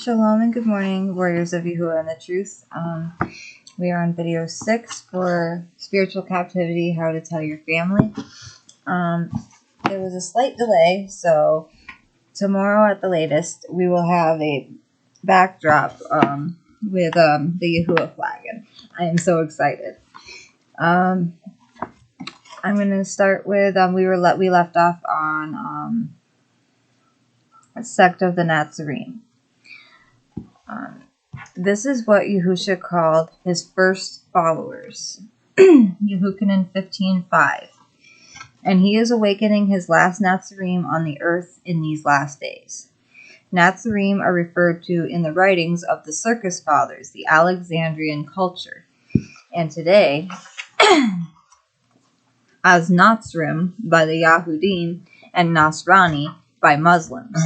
Shalom and good morning, warriors of Yahuwah and the truth. We are on video 6 for spiritual captivity, how to tell your family. There was a slight delay, so tomorrow at the latest, we will have a backdrop with the Yahuwah flag, and I am so excited. I'm going to start with, we left off on SECT of the Natsarim. This is what YAHUSHA called his first followers. Yehukanan 15:5. And he is awakening his last Natsarim on the earth in these last days. Natsarim are referred to in the writings of the Circus Fathers, the Alexandrian culture. And today, as Natsarim by the Yahudim and Nasrani by Muslims.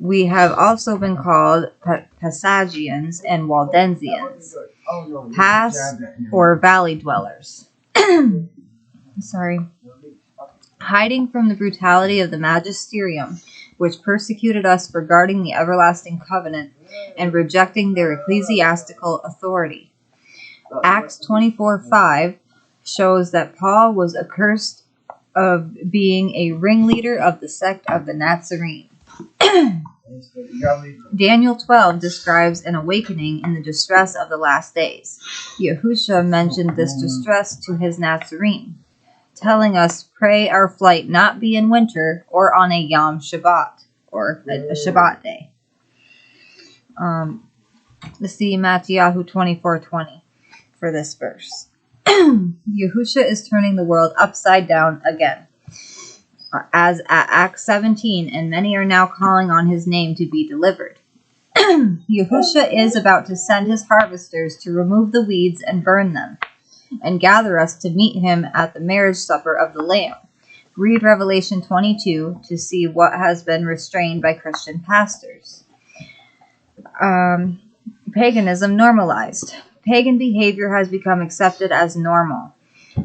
We have also been called Pasagians and Waldensians, pass or valley dwellers. Hiding from the brutality of the magisterium, which persecuted us for guarding the everlasting covenant and rejecting their ecclesiastical authority. Acts 24:5 shows that Paul was accused of being a ringleader of the sect of the Natsarim. Daniel 12 describes an awakening in the distress of the last days. YAHUSHA mentioned this distress to his Natsarim, telling us, pray our flight not be in winter or on a Yom Shabbat, or a Shabbat day. Let's see Matthew 24:20 for this verse. YAHUSHA is turning the world upside down again. As at Acts 17, and many are now calling on his name to be delivered. YAHUSHA is about to send his harvesters to remove the weeds and burn them, and gather us to meet him at the marriage supper of the Lamb. Read Revelation 22 to see what has been restrained by Christian pastors. Paganism normalized. Pagan behavior has become accepted as normal.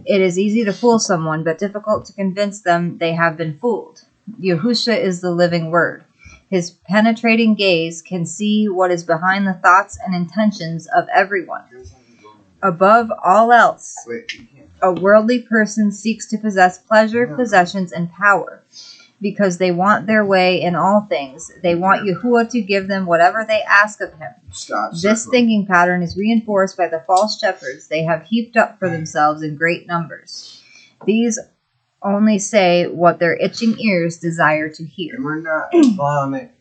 It is easy to fool someone, but difficult to convince them they have been fooled. YAHUSHA is the living word. His penetrating gaze can see what is behind the thoughts and intentions of everyone. Above all else, a worldly person seeks to possess pleasure, possessions, and power. Because they want their way in all things. They want Yahuwah to give them whatever they ask of him. This thinking pattern is reinforced by the false shepherds they have heaped up for themselves in great numbers. These only say what their itching ears desire to hear. And we're not Islamic.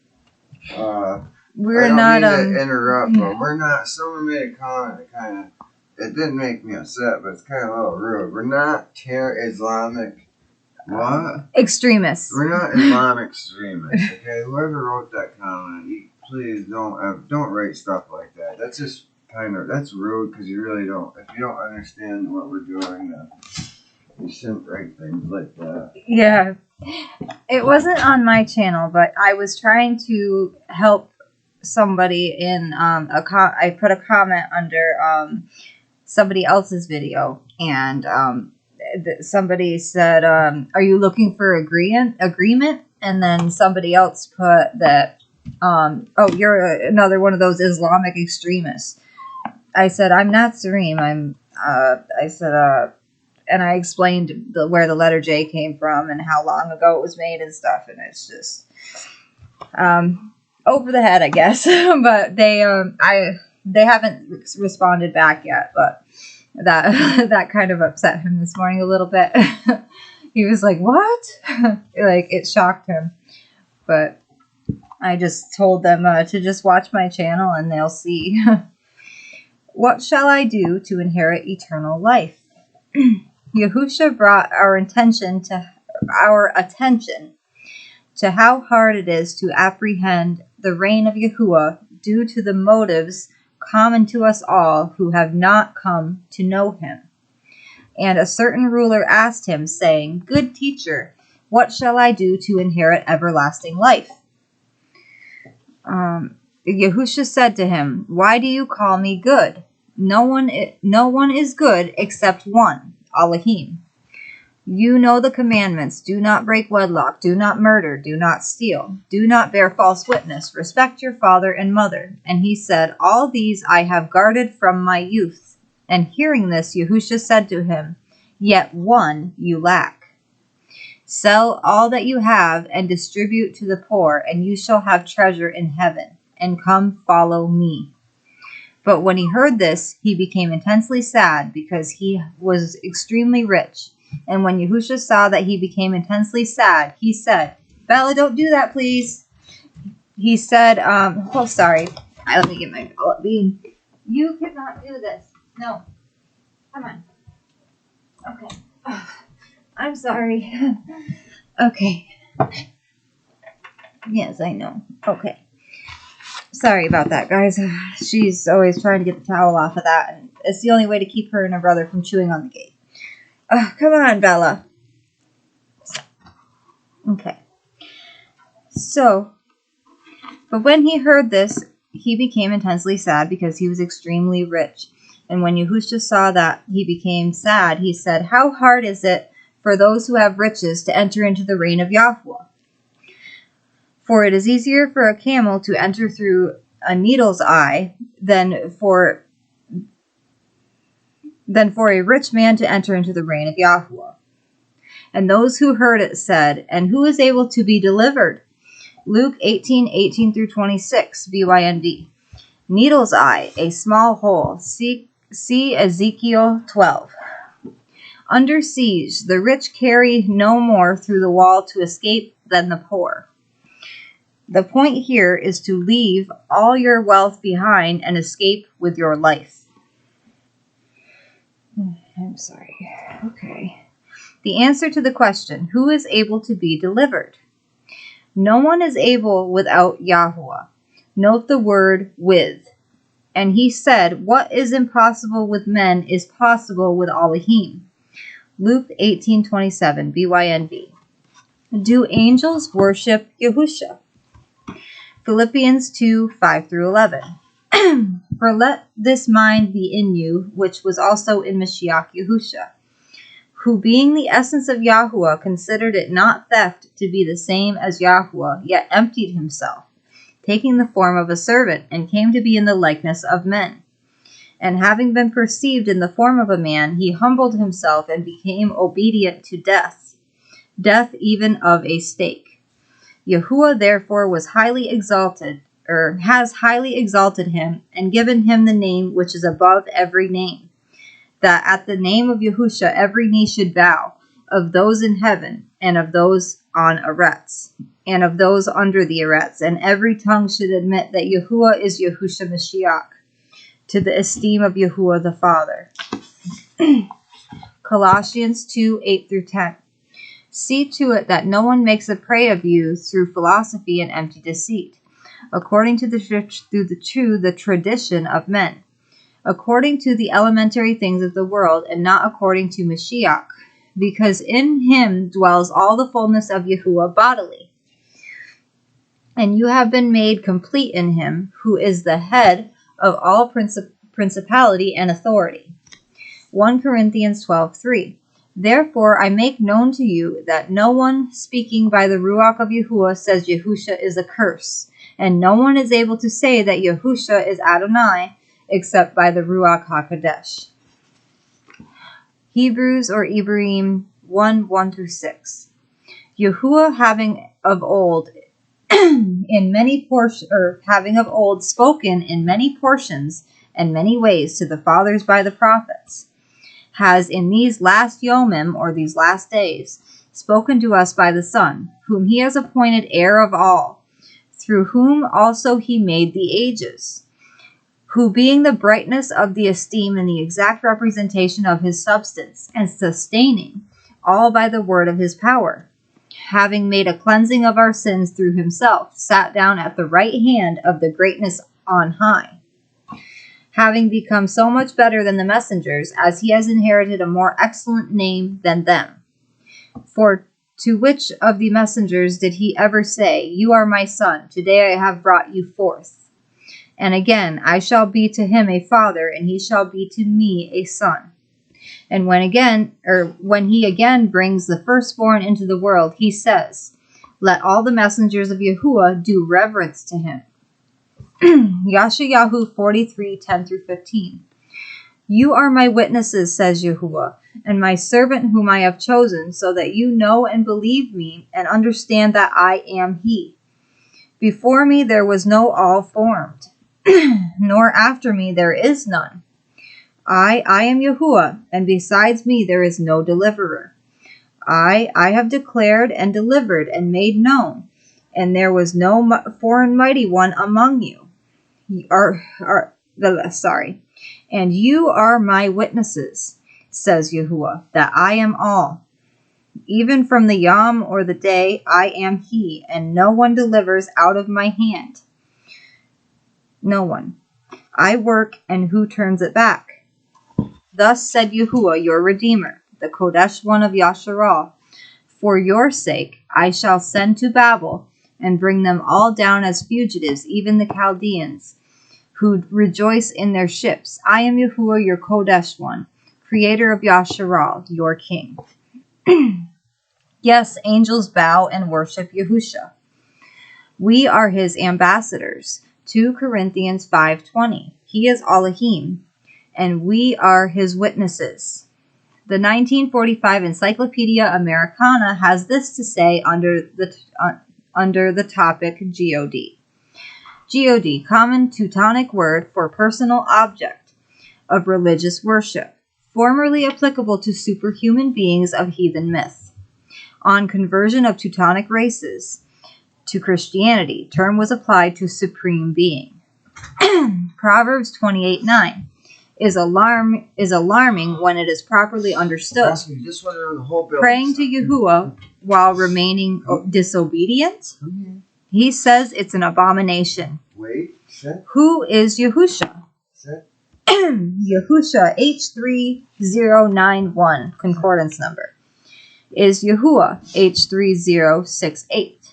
We're not to interrupt, but we're not. Someone made a comment that it didn't make me upset, but it's kind of a little rude. We're not Islamic. What? Extremists. We're not Islamic extremists, okay? Whoever wrote that comment, please don't write stuff like that. That's just that's rude because you really don't. If you don't understand what we're doing, then you shouldn't write things like that. Yeah. It wasn't on my channel, but I was trying to help somebody in I put a comment under somebody else's video, and somebody said, are you looking for agreement? And then somebody else put that, you're another one of those Islamic extremists. I said, I'm Natsarim. And I explained where the letter J came from and how long ago it was made and stuff. And it's just, over the head, I guess. But they haven't responded back yet, but that kind of upset him this morning a little bit. He was like, what? Like, it shocked him. But I just told them to just watch my channel and they'll see. What shall I do to inherit eternal life? YAHUSHA brought our attention to how hard it is to apprehend the reign of Yahuwah due to the motives common to us all who have not come to know him. And a certain ruler asked him, saying, Good teacher, what shall I do to inherit everlasting life? YAHUSHA said to him, Why do you call me good? No one is good except one, Elohim. You know the commandments. Do not break wedlock. Do not murder. Do not steal. Do not bear false witness. Respect your father and mother. And he said, all these I have guarded from my youth. And hearing this, YAHUSHA said to him, yet one you lack. Sell all that you have and distribute to the poor, and you shall have treasure in heaven. And come follow me. But when he heard this, he became intensely sad because he was extremely rich. And when YAHUSHA saw that he became intensely sad, he said, Bella, don't do that, please. He said, oh, sorry. Let me get my ballot bean. You cannot do this. No. Come on. Okay. I'm sorry. Okay. Yes, I know. Okay. Sorry about that, guys. She's always trying to get the towel off of that, and it's the only way to keep her and her brother from chewing on the gate. Come on, Bella. Okay. So, but when he heard this, he became intensely sad because he was extremely rich. And when YAHUSHA saw that he became sad, he said, how hard is it for those who have riches to enter into the reign of Yahuwah? For it is easier for a camel to enter through a needle's eye than for a rich man to enter into the reign of Yahuwah. And those who heard it said, and who is able to be delivered? Luke 18:18 through 26, BYND. Needle's eye, a small hole. See Ezekiel 12. Under siege, the rich carry no more through the wall to escape than the poor. The point here is to leave all your wealth behind and escape with your life. I'm sorry. Okay. The answer to the question, who is able to be delivered? No one is able without Yahuwah. Note the word with. And he said, what is impossible with men is possible with Elohim. Luke 18:27, BYNB. Do angels worship YAHUSHA? Philippians 2:5 through 11. For let this mind be in you, which was also in Mashiach YAHUSHA, who being the essence of Yahuwah considered it not theft to be the same as Yahuwah, yet emptied himself, taking the form of a servant, and came to be in the likeness of men. And having been perceived in the form of a man, he humbled himself and became obedient to death, death even of a stake. Yahuwah therefore was highly exalted, has highly exalted him, and given him the name which is above every name, that at the name of YAHUSHA every knee should bow, of those in heaven, and of those on Eretz, and of those under the Eretz, and every tongue should admit that Yahuwah is YAHUSHA Mashiach, to the esteem of Yahuwah the Father. Colossians 2:8 through 10. See to it that no one makes a prey of you through philosophy and empty deceit, according to the tradition of men, according to the elementary things of the world, and not according to Mashiach, because in him dwells all the fullness of Yahuwah bodily. And you have been made complete in him, who is the head of all principality and authority. 1 Corinthians 12:3. Therefore I make known to you that no one speaking by the Ruach of Yahuwah says YAHUSHA is a curse, and no one is able to say that YAHUSHA is Adonai except by the Ruach HaKodesh. Hebrews or Ibrahim 1:1 through 6. Yahuwah having of old spoken in many portions and many ways to the fathers by the prophets, has in these last Yomim, or these last days, spoken to us by the Son, whom he has appointed heir of all, through whom also he made the ages, who being the brightness of the esteem and the exact representation of his substance, and sustaining all by the word of his power, having made a cleansing of our sins through himself, sat down at the right hand of the greatness on high, having become so much better than the messengers, as he has inherited a more excellent name than them. For to which of the messengers did he ever say, you are my son, today I have brought you forth? And again, I shall be to him a father, and he shall be to me a son. And when he again brings the firstborn into the world, he says, "Let all the messengers of Yahuwah do reverence to him." Yeshayahu 43:10-15. You are my witnesses, says Yahuwah, and my servant whom I have chosen, so that you know and believe me and understand that I am he. Before me there was no all formed, nor after me there is none. I am Yahuwah, and besides me there is no deliverer. I have declared and delivered and made known, and there was no foreign mighty one among you. And you are my witnesses, says Yahuwah, that I am all. Even from the yom or the day, I am he, and no one delivers out of my hand. No one. I work, and who turns it back? Thus said Yahuwah, your Redeemer, the Kodesh one of Yasharal. For your sake I shall send to Babel, and bring them all down as fugitives, even the Chaldeans, who rejoice in their ships. I am Yahuwah, your Kodesh one, creator of Yasharal, your king. Yes, angels bow and worship Yahusha. We are his ambassadors. 2 Corinthians 5:20. He is Elohim, and we are his witnesses. The 1945 Encyclopedia Americana has this to say under the topic God. God, common Teutonic word for personal object of religious worship, formerly applicable to superhuman beings of heathen myth. On conversion of Teutonic races to Christianity, term was applied to supreme being. Proverbs 28:9 is alarming when it is properly understood. Praying to Yahuwah while remaining disobedient, he says it's an abomination. Who is Yahusha? Yahusha H3091 concordance number is Yahuwah H3068.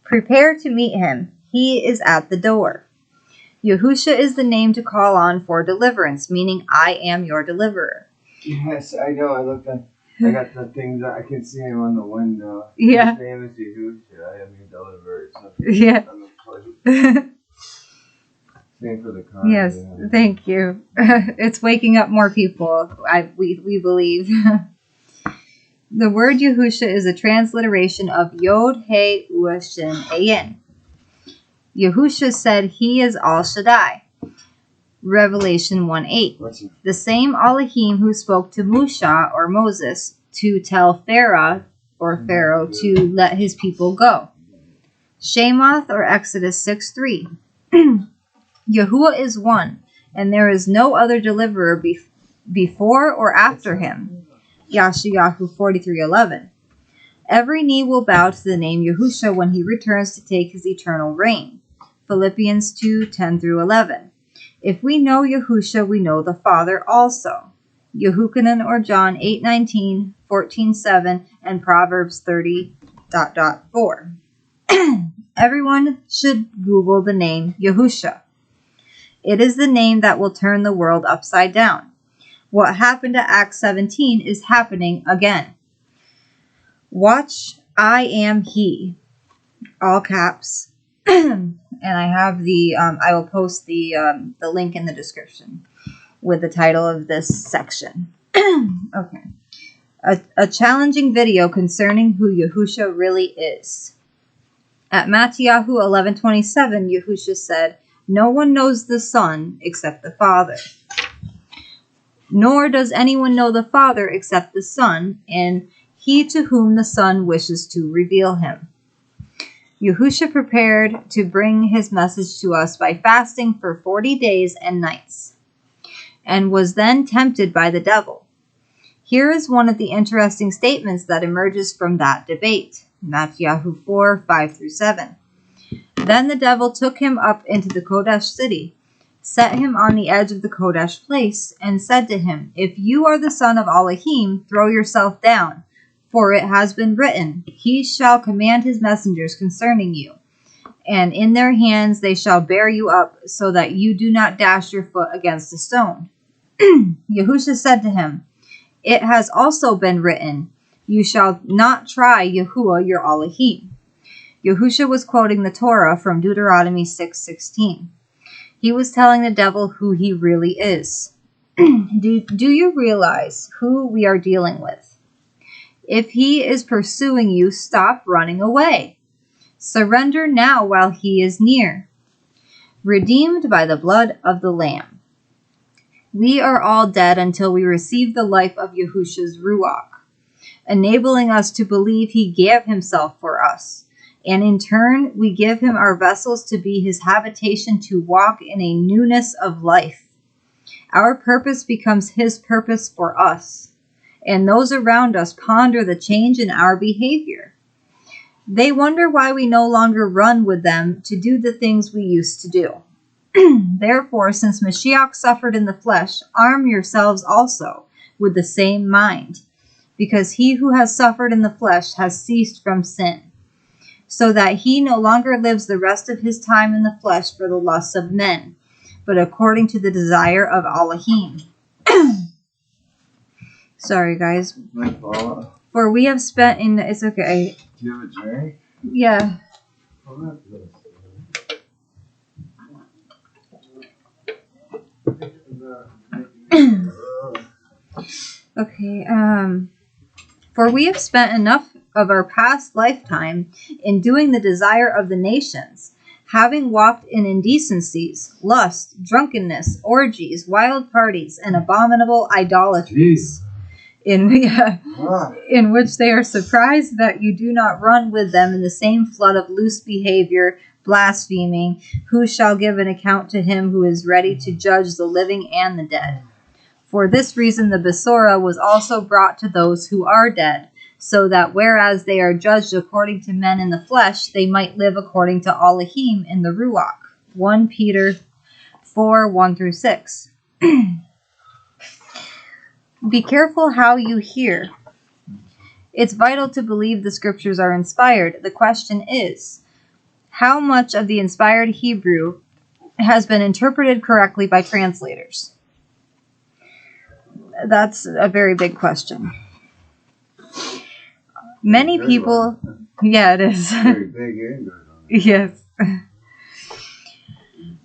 Prepare to meet him. He is at the door. Yahusha is the name to call on for deliverance, meaning I am your deliverer. Yes, I know. I got the things that I can see him on the window. Yeah. His name is Yahusha. I am your deliverer. Yeah. Same for the car. Yes, yeah. Thank you. It's waking up more people, we believe. The word Yahusha is a transliteration of Yod He Uashin Ayin. Yahusha said he is Al Shaddai. Revelation 1:8. The same Elohim who spoke to Musha or Moses to tell Pharaoh to let his people go. Shemoth or Exodus 6:3. Yahuwah is one, and there is no other deliverer before or after him. Yeshayahu 43:11. Every knee will bow to the name Yahusha when he returns to take his eternal reign. Philippians 2:10-11. If we know Yahusha, we know the Father also. Yehukanan or John 8:19, 14:7, and Proverbs 30:4. Everyone should Google the name Yahusha. It is the name that will turn the world upside down. What happened at Acts 17 is happening again. Watch, I am he. All caps. And I have I will post the link in the description with the title of this section. Okay. A challenging video concerning who Yahusha really is. At Matthew 11:27, Yahusha said, "No one knows the Son except the Father. Nor does anyone know the Father except the Son, and he to whom the Son wishes to reveal him." Yahusha prepared to bring his message to us by fasting for 40 days and nights, and was then tempted by the devil. Here is one of the interesting statements that emerges from that debate. Matthew 4:5-7. Then the devil took him up into the Kodesh city, set him on the edge of the Kodesh place, and said to him, "If you are the son of Elohim, throw yourself down, for it has been written, he shall command his messengers concerning you, and in their hands they shall bear you up, so that you do not dash your foot against a stone." Yahusha said to him, "It has also been written, 'You shall not try Yahuwah your Elohim.'" Yahusha was quoting the Torah from Deuteronomy 6:16. He was telling the devil who he really is. Do you realize who we are dealing with? If he is pursuing you, stop running away. Surrender now while he is near. Redeemed by the blood of the Lamb. We are all dead until we receive the life of Yahusha's Ruach, enabling us to believe he gave himself for us. And in turn, we give him our vessels to be his habitation to walk in a newness of life. Our purpose becomes his purpose for us, and those around us ponder the change in our behavior. They wonder why we no longer run with them to do the things we used to do. Therefore, since Mashiach suffered in the flesh, arm yourselves also with the same mind, because he who has suffered in the flesh has ceased from sin, so that he no longer lives the rest of his time in the flesh for the lusts of men, but according to the desire of Elohim. Sorry, guys. My fault. For we have spent in... It's okay. Do you have a drink? Yeah. Okay, for we have spent enough of our past lifetime in doing the desire of the nations, having walked in indecencies, lust, drunkenness, orgies, wild parties, and abominable idolatries, in which they are surprised that you do not run with them in the same flood of loose behavior, blaspheming, who shall give an account to him who is ready to judge the living and the dead. For this reason the Besorah was also brought to those who are dead, so that whereas they are judged according to men in the flesh, they might live according to Elohim in the Ruach. 1 Peter 4:1-6. Be careful how you hear. It's vital to believe the scriptures are inspired. The question is, how much of the inspired Hebrew has been interpreted correctly by translators? That's a very big question. Many people... Yeah, it is. Very big and good on it. Yes.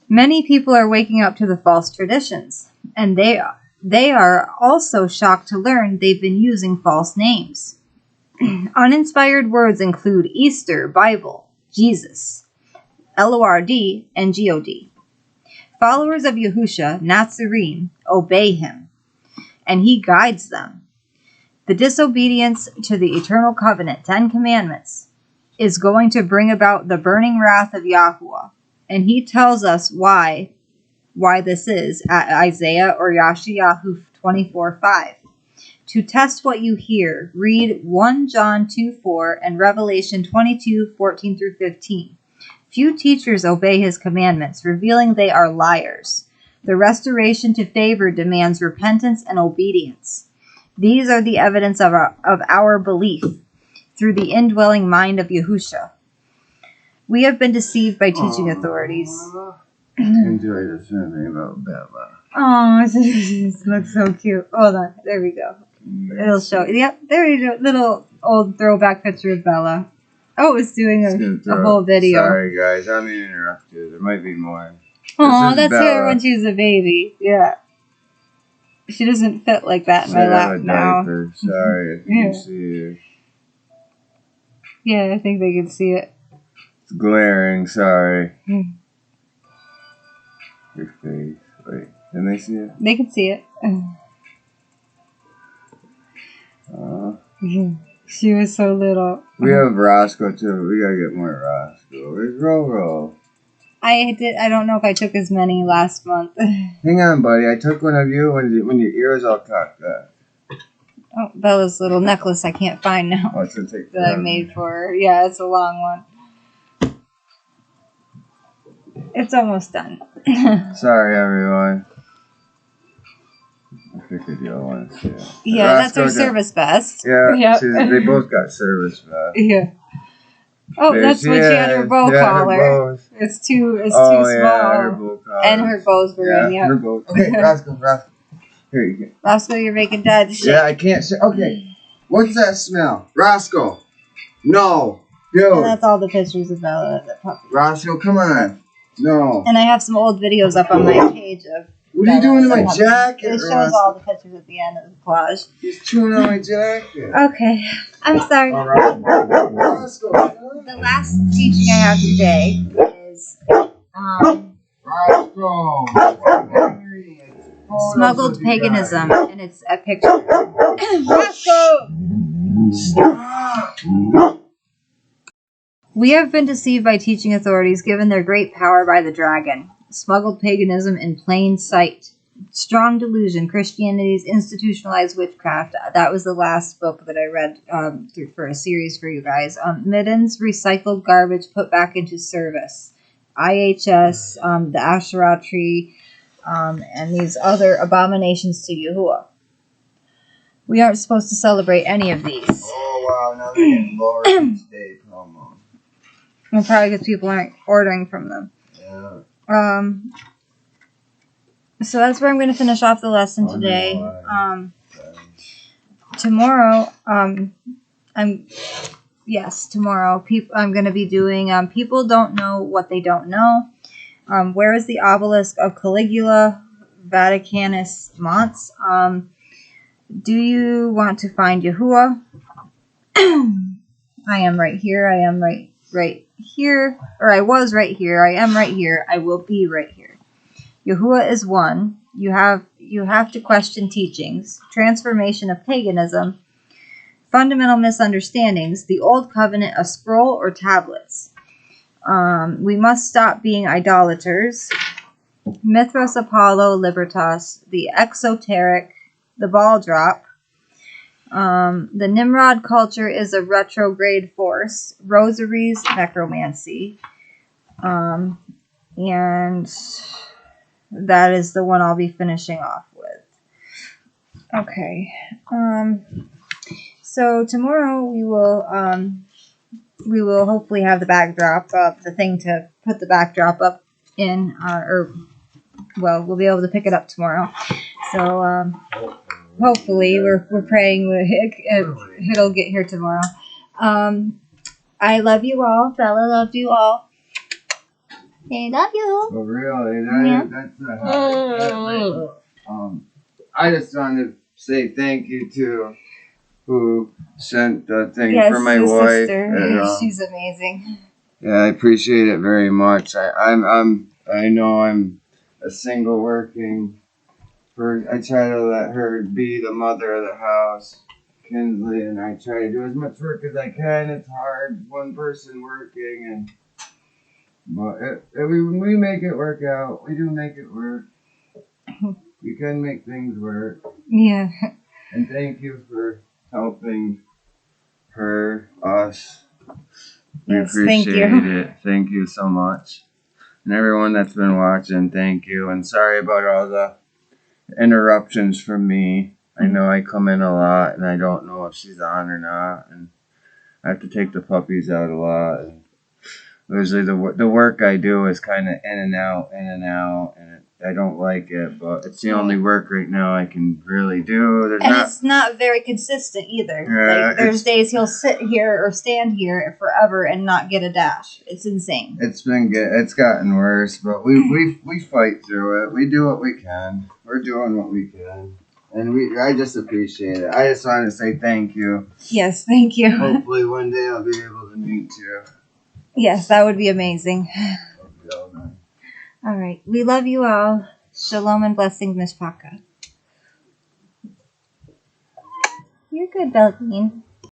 Many people are waking up to the false traditions, and they are also shocked to learn they've been using false names. Uninspired words include Easter, Bible, Jesus, LORD, and God. Followers of Yahusha, Natsarim, obey him, and he guides them. The disobedience to the eternal covenant, 10 commandments, is going to bring about the burning wrath of Yahuwah, and he tells us why this is at Isaiah or Yeshayahu 24:5. To test what you hear, read 1 John 2:4 and Revelation 22:14-15. Few teachers obey his commandments, revealing they are liars. The restoration to favor demands repentance and obedience. These are the evidence of our belief through the indwelling mind of Yahusha. We have been deceived by teaching authorities. Enjoy the swimming about Bella. Oh, this looks so cute. Hold on. There we go. It'll show. Yep, there you go. Little old throwback picture of Bella. Oh, it's doing a whole video. Sorry, guys. I'm interrupted. There might be more. Oh, that's her when she was a baby. Yeah. She doesn't fit like that in my lap now. Diaper. Sorry if you can see her. Yeah, I think they can see it. It's glaring. Sorry. Your face. Wait, can they see it? They can see it. She was so little. We have Roscoe too. We gotta get more Roscoe. Where's Roro? I don't know if I took as many last month. Hang on, buddy. I took one of you when your ear was all cocked up. Oh, Bella's little necklace I can't find now. Oh, it's gonna take that I made for her. Yeah, it's a long one. It's almost done. Sorry, everyone. I figured you'll want to see it. Yeah, that's our service vest. Yeah, yep. They both got service vest. Yeah. Oh, there that's when she had her bow collar. It's too small. Yeah, her bow collar. And her bows were in, her bow. Okay, Roscoe. Here you go. Roscoe, you're making Dad shake. Yeah, I can't say. Okay. What's that smell? Roscoe. No. Dude. And that's all the pictures of Bella. The puppy. Roscoe, come on. No. And I have some old videos up on my page of. What are you doing to my jacket? It shows all the pictures at the end of the collage. He's chewing on my jacket. Okay, I'm sorry. All right. Roscoe. The last teaching I have today is Roscoe. smuggled paganism, and it's a picture. Roscoe! Stop. We have been deceived by teaching authorities given their great power by the dragon. Smuggled paganism in plain sight. Strong delusion, Christianity's institutionalized witchcraft. That was the last book that I read for a series for you guys. Middens, recycled garbage put back into service. IHS, the Asherah tree, and these other abominations to Yahuwah. We aren't supposed to celebrate any of these. Oh, wow. Now they're getting lower each day promo. Well, probably because people aren't ordering from them. Yeah. So that's where I'm going to finish off the lesson today. Tomorrow, tomorrow I'm going to be doing people don't know what they don't know. Where is the obelisk of Caligula, Vaticanus Mons? Do you want to find Yahuwah? I am right here. I am right here. Or I was right here. I am right here. I will be right here. Yahuwah is one. You have to question teachings, transformation of paganism, fundamental misunderstandings, the old covenant, a scroll or tablets. We must stop being idolaters. Mithras, Apollo, Libertas, the exoteric, the ball drop. The Nimrod culture is a retrograde force. Rosaries, necromancy. And that is the one I'll be finishing off with. Okay. So tomorrow we will hopefully have the backdrop of the thing to put the backdrop up in, we'll be able to pick it up tomorrow. So hopefully we're praying it'll get here tomorrow. I love you all. Bella loves you all. I love you. Oh, really? That's I just wanted to say thank you to who sent the thing for my wife. Sister. She's amazing. Yeah, I appreciate it very much. I know I'm a single working. I try to let her be the mother of the house, Kinsley, and I try to do as much work as I can. It's hard, one person working, but we make it work out. We do make it work. We can make things work. Yeah. And thank you for helping us. We appreciate it. Thank you so much. And everyone that's been watching, thank you. And sorry about all the interruptions from me. I know I come in a lot and I don't know if she's on or not. And I have to take the puppies out a lot. And usually the work I do is kind of in and out. And I don't like it, but it's the only work right now I can really do. It's not very consistent either. Yeah, there's days he'll sit here or stand here forever and not get a dash. It's insane. It's been good. It's gotten worse, but we fight through it. We do what we can. We're doing what we can, and I just appreciate it. I just wanted to say thank you. Yes, thank you. Hopefully one day I'll be able to meet you. Yes, that would be amazing. All right. We love you all. Shalom and blessings, Miss Paka. You're good, Belkeen.